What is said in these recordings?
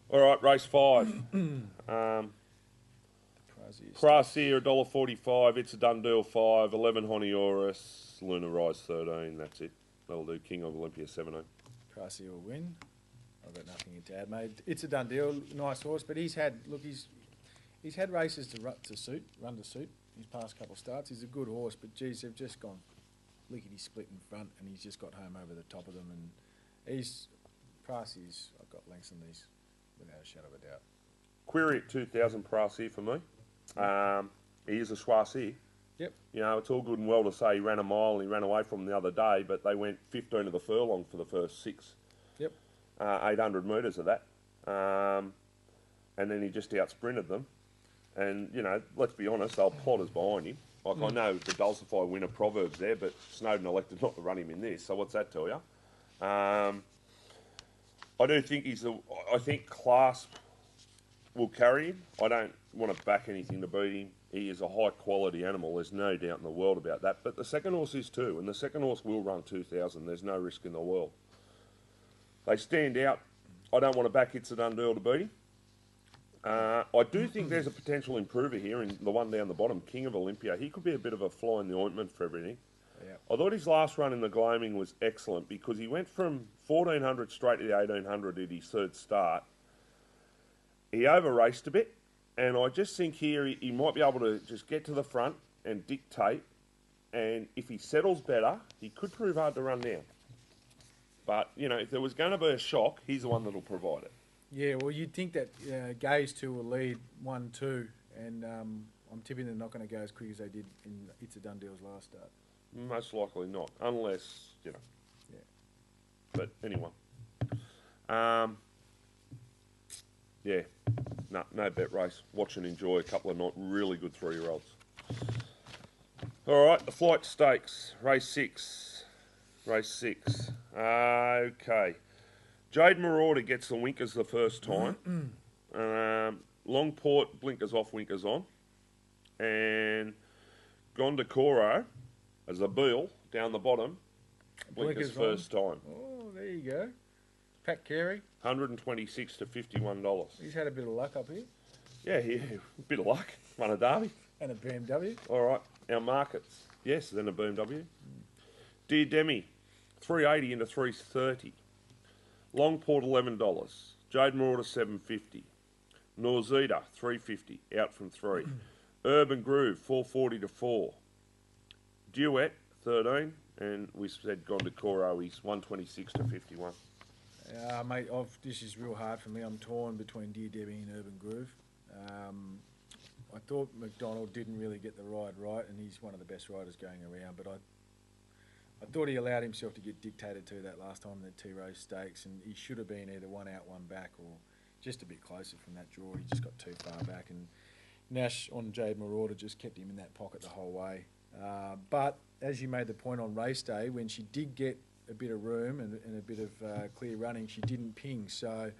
All right, race 5. Prasia $1.45. It's a done deal 5. 11 Honioris. Luna Rise 13. That's it. That'll do. King of Olympia 17. Pricey will win. I've got nothing to add, mate. It's a done deal. Nice horse, but he's had races to run to suit. His past couple of starts. He's a good horse, but geez, they've just gone lickety split in front, and he's just got home over the top of them. And he's Pricey's. I've got lengths on these without a shadow of a doubt. Query at 2,000 Prasia for me. He is a Schwarzy. Yep. You know, it's all good and well to say he ran a mile and he ran away from them the other day, but they went 15 of the furlong for the first 6. Yep. 800 metres of that. And then he just out-sprinted them. And, you know, let's be honest, they'll plotters behind him. Like, I know the Dulcify winner proverbs there, but Snowden elected not to run him in this, so what's that tell you? I do think I think class will carry him. I don't want to back anything to beat him. He is a high-quality animal. There's no doubt in the world about that. But the second horse is too, and the second horse will run 2,000. There's no risk in the world. They stand out. I don't want to back It's a Done Deal to beat him. I do think there's a potential improver here in the one down the bottom, King of Olympia. He could be a bit of a fly in the ointment for everything. Yeah. I thought his last run in the Gloaming was excellent because he went from 1,400 straight to the 1,800 at his third start. He over-raced a bit, and I just think here he might be able to just get to the front and dictate, and if he settles better, he could prove hard to run down. But, you know, if there was going to be a shock, he's the one that'll provide it. Yeah, well, you'd think that Gaze 2 will lead 1-2, and I'm tipping they're not going to go as quick as they did in It's a Done Deal's last start. Most likely not, unless, you know. Yeah. But anyway. Yeah, no bet race. Watch and enjoy a couple of really good 3-year-olds. All right, the Flight Stakes, race 6. Okay. Jade Marauder gets the winkers the first time. Longport, blinkers off, winkers on. And Gondokoro, as a Beal, down the bottom, blinkers first time. Oh, there you go. Pat Carey. $126 to $51. He's had a bit of luck up here. Yeah, a bit of luck. Won a derby. And a BMW. All right, our markets. Yes, then a BMW. Dear Demi, 380 into 330. Longport $11. Jade Marauder $7.50. Norzita $3.50 out from 3. Urban Groove $4.40 to 4. Duet $13, and we said Gondokoro he's $126 to $51. Mate, this is real hard for me. I'm torn between Dear Debbie and Urban Groove. I thought McDonald didn't really get the ride right, and he's one of the best riders going around, but I thought he allowed himself to get dictated to that last time in the T-Rose Stakes, and he should have been either one out, one back, or just a bit closer from that draw. He just got too far back, and Nash on Jade Marauder just kept him in that pocket the whole way. But as you made the point on race day, when she did get a bit of room and a bit of clear running, she didn't ping. So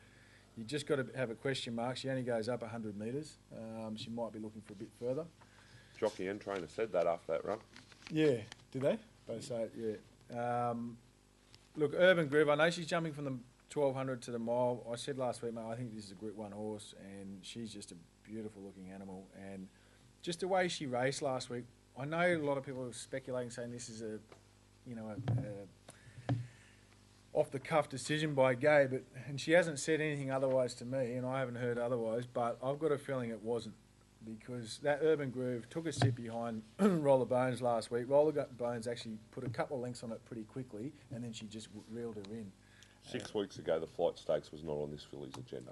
you just got to have a question mark. She only goes up 100 metres. She might be looking for a bit further. Jockey and trainer said that after that run. Yeah, did they? Both say it, yeah. Look, Urban Groove, I know she's jumping from the 1,200 to the mile. I said last week, mate, I think this is a Group 1 horse, and she's just a beautiful-looking animal. And just the way she raced last week, I know a lot of people are speculating, saying this is a off-the-cuff decision by Gay, and she hasn't said anything otherwise to me, and I haven't heard otherwise, but I've got a feeling it wasn't, because that Urban Groove took a sit behind Roller Bones last week. Roller Bones actually put a couple of lengths on it pretty quickly, and then she just reeled her in. 6 weeks ago, the Flight Stakes was not on this filly's agenda.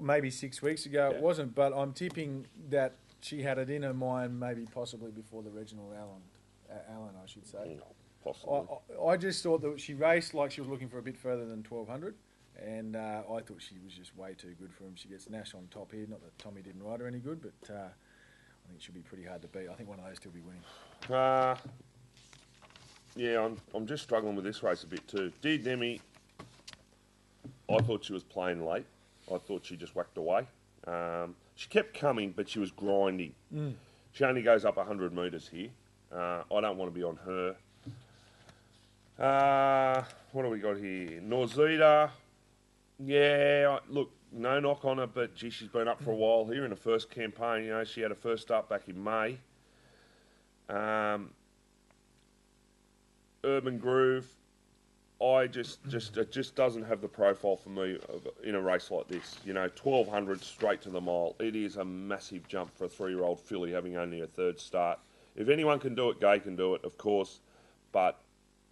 Maybe 6 weeks ago it wasn't, but I'm tipping that she had it in her mind maybe possibly before the Reginald Allen, I should say. Possibly. I just thought that she raced like she was looking for a bit further than 1,200, and I thought she was just way too good for him. She gets Nash on top here. Not that Tommy didn't ride her any good, but I think she'll be pretty hard to beat. I think one of those two will be winning. Yeah, I'm just struggling with this race a bit too. Dear Demi, I thought she was playing late. I thought she just whacked away. She kept coming, but she was grinding. She only goes up 100 metres here. I don't want to be on her. What do we got here? Norzita. Yeah, look, no knock on her, but gee, she's been up for a while here in the first campaign. You know, she had a first start back in May. Urban Groove, it just doesn't have the profile for me in a race like this. You know, 1200 straight to the mile. It is a massive jump for a 3-year-old filly having only a third start. If anyone can do it, Gay can do it, of course, but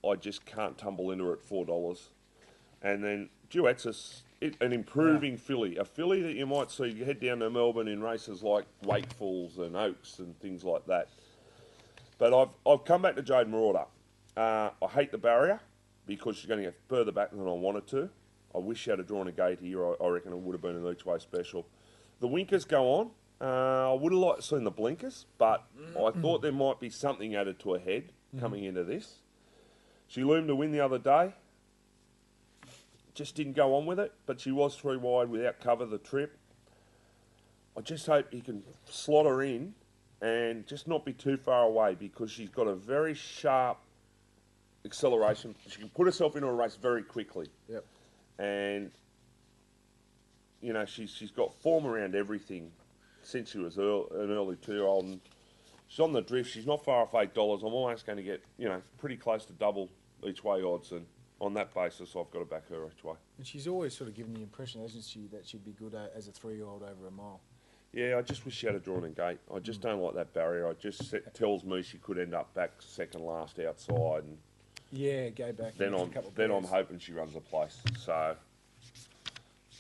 I just can't tumble into her at $4. And then Duet's an improving filly, a filly that you might see head down to Melbourne in races like Wakefuls and Oaks and things like that. But I've come back to Jade Marauder. I hate the barrier because she's going to get further back than I wanted to. I wish she had drawn a gate here. I reckon it would have been an each-way special. The winkers go on. I would have liked to seen the blinkers, but I thought there might be something added to her head coming into this. She loomed to win the other day. Just didn't go on with it, but she was 3 wide without cover the trip. I just hope he can slot her in and just not be too far away because she's got a very sharp acceleration. She can put herself into a race very quickly. Yep. And, you know, she's got form around everything since she was an early 2-year-old. And she's on the drift. She's not far off $8. I'm almost going to get, you know, pretty close to double each way odds. And on that basis, I've got to back her each way. And she's always sort of given the impression, hasn't she, that she'd be good as a 3-year-old over a mile. Yeah, I just wish she had a drawn and gate. I just don't like that barrier. It tells me she could end up back second last outside. And yeah, go back. Then I'm hoping she runs a place. So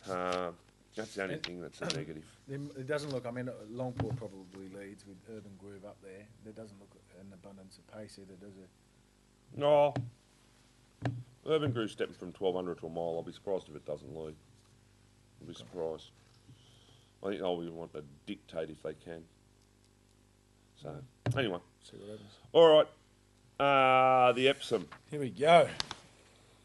that's the only thing that's a negative. It doesn't look. I mean, Longport probably leads with Urban Groove up there. There doesn't look an abundance of pace either, does it? No. Urban Groove stepping from 1200 to a mile. I'll be surprised if it doesn't lead. I'll be surprised. I think they'll want to dictate if they can. So, anyway. See what happens. All right. The Epsom. Here we go.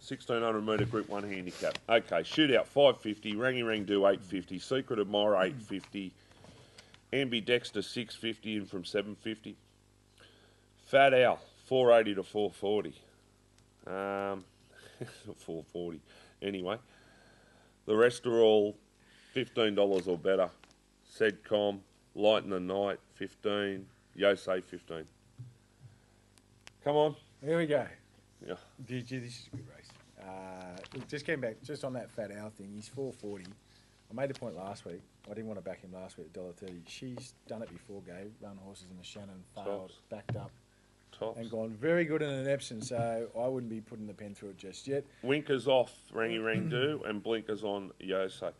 1600 metre Group 1 handicap. Okay, shootout 550, Rangy Rang Do 850, Secret Admirer 850, Ambidexter 650 in from 750, Fat Owl 480 to 440. 440. Anyway, the rest are all $15 or better. Sedcom, Light in the Night 15, Yosei 15. Come on. Here we go. Yeah. This is a good race. Just came back, just on that Fat Owl thing, he's 440. I made the point last week. I didn't want to back him last week at $1.30. She's done it before, Gabe. Run horses in the Shannon, failed, backed up, and gone very good in an Epsom, so I wouldn't be putting the pen through it just yet. Winkers off Rangy Rang Do and blinkers on Yosei.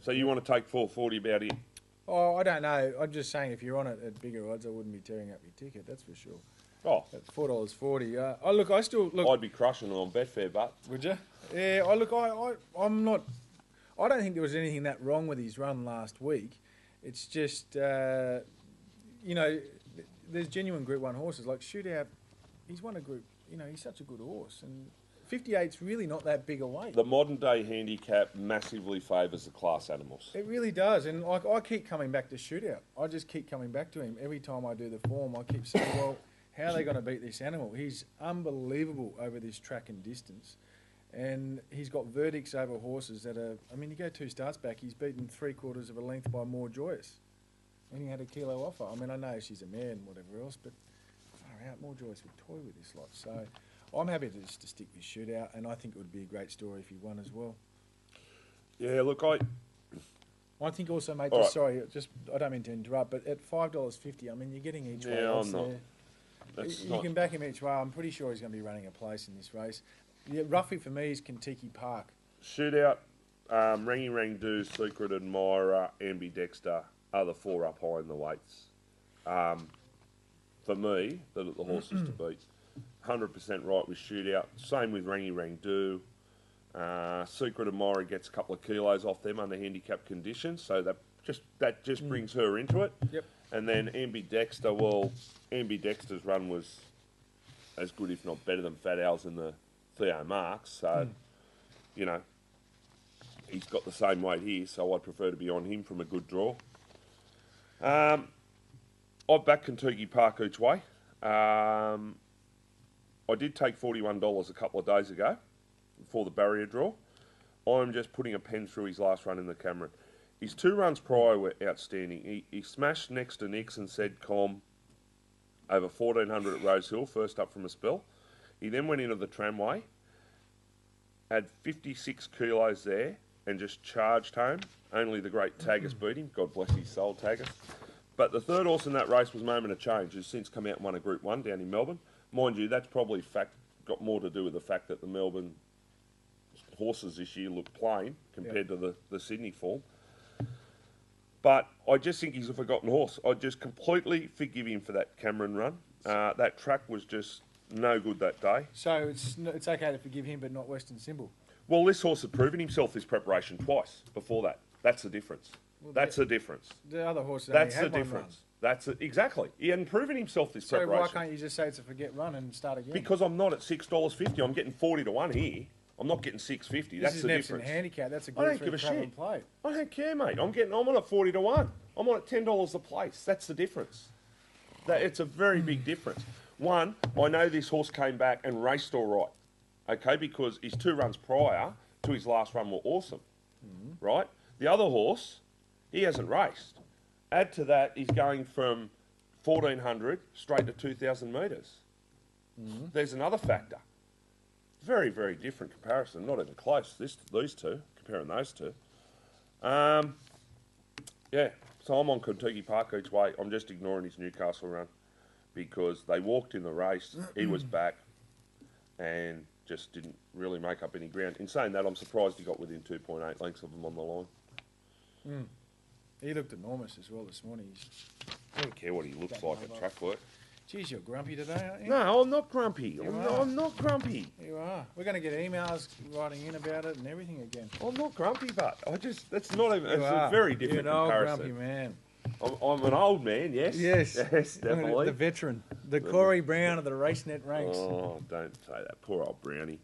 So you want to take 440 about it? Oh, I don't know. I'm just saying if you're on it at bigger odds, I wouldn't be tearing up your ticket, that's for sure. Oh. At $4.40. Look, I still... look. I'd be crushing it on Betfair, but... Would you? Yeah, I'm not... I don't think there was anything that wrong with his run last week. It's just, you know, there's genuine Group 1 horses. Like Shootout, he's won a group... You know, he's such a good horse. And 58's really not that big a weight. The modern-day handicap massively favours the class animals. It really does. And like, I keep coming back to Shootout. I just keep coming back to him. Every time I do the form, I keep saying, well... How are they going to beat this animal? He's unbelievable over this track and distance. And he's got verdicts over horses that are... I mean, you go 2 starts back, he's beaten 3/4 of a length by More Joyous. And he had a kilo offer. I mean, I know she's a mare and whatever else, but far out, More Joyous would toy with this lot. So I'm happy just to stick with Shootout, and I think it would be a great story if he won as well. Yeah, look, I think also, mate, All just, right. sorry, I don't mean to interrupt, but at $5.50, I mean, you're getting each way. Yeah, odds I'm not. there. You can back him each way. I'm pretty sure he's going to be running a place in this race. Yeah, roughly for me is Kentucky Park. Shootout, Rangy Rang Do, Secret Admirer, Ambidexter are the 4 up high in the weights. For me, the horses to beat. 100% right with Shootout. Same with Rangy Rang Do. Secret Admirer gets a couple of kilos off them under handicap conditions, so that just brings her into it. Yep. And then Ambidexter, well, Ambidexter's run was as good, if not better, than Fat Owl's in the Theo Marks. So, you know, he's got the same weight here, so I'd prefer to be on him from a good draw. I've backed Kentucky Park each way. I did take $41 a couple of days ago for the barrier draw. I'm just putting a pen through his last run in the Cameron. His 2 runs prior were outstanding. He smashed next to Nix and said over 1400 at Rose Hill, first up from a spell. He then went into the tramway, had 56 kilos there, and just charged home. Only the great Taggart beat him. God bless his soul, Taggart. But the third horse in that race was Moment of Change, who's since come out and won a Group 1 down in Melbourne. Mind you, that's probably got more to do with the fact that the Melbourne horses this year look plain compared to the Sydney form. But I just think he's a forgotten horse. I just completely forgive him for that Cameron run. That track was just no good that day. So it's okay to forgive him, but not Western Symbol. Well, this horse had proven himself this preparation twice before that. That's the difference. Well, that's the difference. The other horse That's only the had difference. That's it. Exactly. He hadn't proven himself this So preparation. why can't you just say it's a forget run and start again? Because I'm not at $6.50. I'm getting 40 to 1 here. I'm not getting $6.50. That's the This is difference. an Epsom Handicap. That's a I don't good give a travel shit. plate. I don't care, mate. I'm on at 40 to 1. I'm on at $10 a place. That's the difference. It's a very big difference. One, I know this horse came back and raced all right, okay, because his 2 runs prior to his last run were awesome, right? The other horse, he hasn't raced. Add to that, he's going from 1400 straight to 2,000 metres. There's another factor. Very, very different comparison. Not even close. These two, comparing those two. Yeah, so I'm on Kentucky Park each way. I'm just ignoring his Newcastle run because they walked in the race. He was back and just didn't really make up any ground. In saying that, I'm surprised he got within 2.8 lengths of him on the line. He looked enormous as well this morning. I don't care what he looks like at track work. Geez, you're grumpy today, aren't you? No, I'm not grumpy. I'm not grumpy. You are. We're going to get emails writing in about it and everything again. I'm not grumpy, but that's not even, it's a very different You're an comparison. old grumpy man. I'm an old man, yes. Yes. Yes, definitely. The veteran. The Corey Brown of the Racenet ranks. Oh, don't say that. Poor old Brownie.